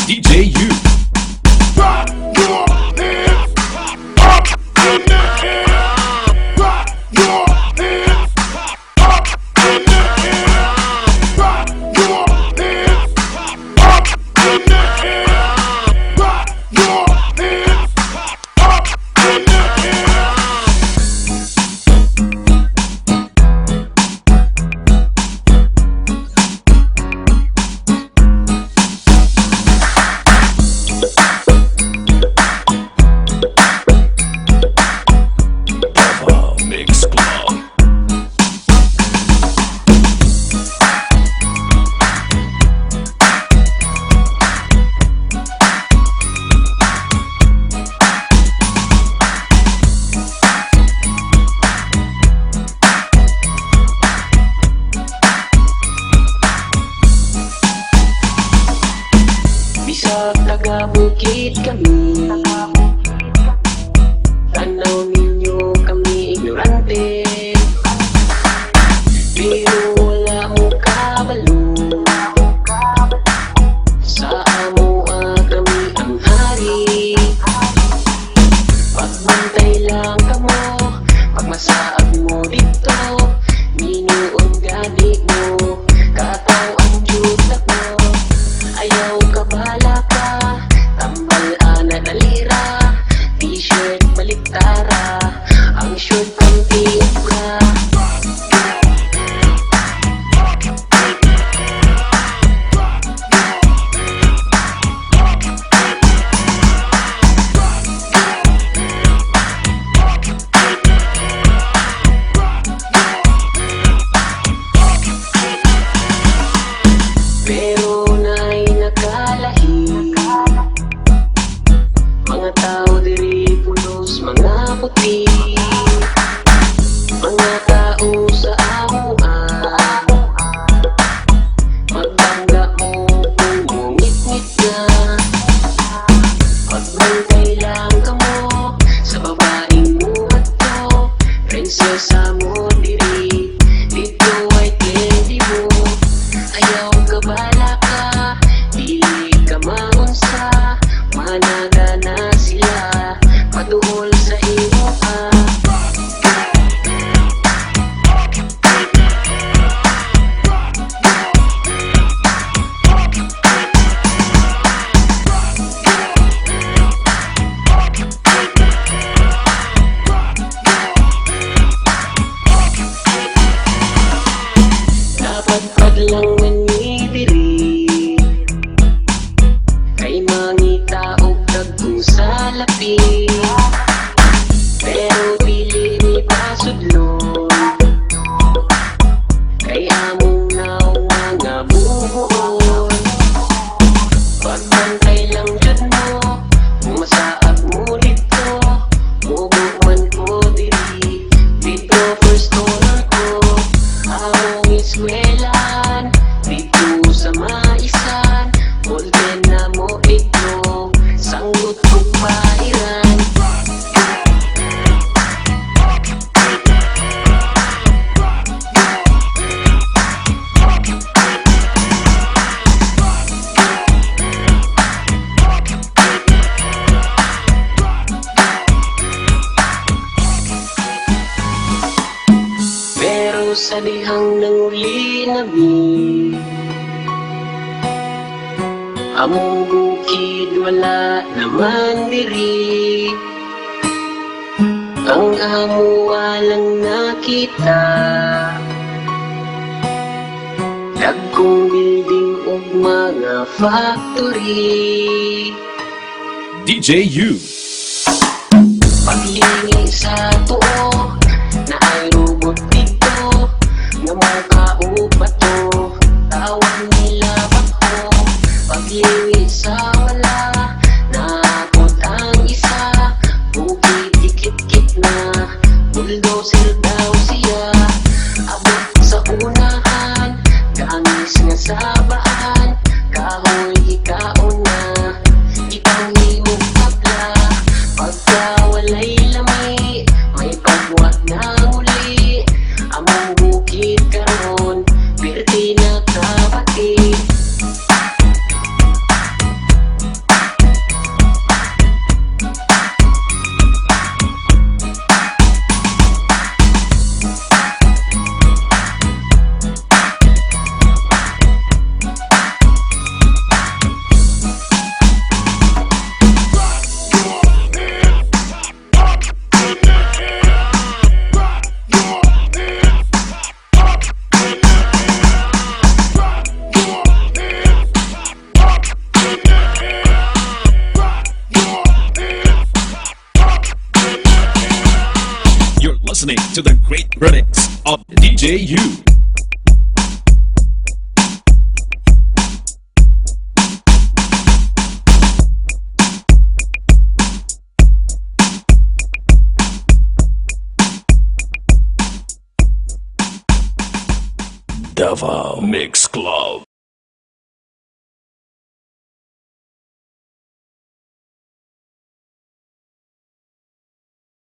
DJ U. Rock your hands up in the air. Rock your hands up in the air. Rock your hands up in the air. Rock your hands up in the air. Mix Club. Bisag taga-bukid kami, tanaw ninyo kami ignorante, pero wala mo kabalo. Sa amo kami ang hari, pagbantay lang kamo, pagmasaag mo dito, minuon gadi mo, kataw ang jutak mo. Ayaw ka bala ka, tambal ana dalira, t-shirt baliktara, ang short panty ubra. Pero na'y nakalahi, mga tao diri pulos mga puti, mga tao sa amuan, magbangga mo kung ngit-ngit na, pagbantay lang kamo sa babaeng muhat ko, prinsesa mo diri, dito ay candy mo. Ayaw ka bala ka, dili ka maunsa, managa na sila, patuol sa imo ka. Dapat padlangan ni diri, kay mangita og dagkong salapi, pero dili ni pasudlon, kay among naw mga bubuon. Pagbantay lang jud mo, kung masaag mo dito, mubog man ko diri, dito first honor ko, among iswelan, dito sa maisan, golden na mo ito, sanggot kong pairan. Pero sa dihang nanguli nami, among bukid wala naman diri, ang amo walang nakita, dagkong building ug mga factory. DJ U. Paglingi sa tuo, na ay robot dito, nga mga kaupat to, tawag nila bato. Paglingi sa wala, naakot ang isa, bukid dikit-kit na, bulldozer daw siya. Abot sa unahan, gangis nga sa baan, kahoy ikaon na, ipanghimog tabla, pagka walay lamay, may pagwat na uli, among bukid karon, perti na kapatid. listening to the great remix of DJ U. Davao Mix Club.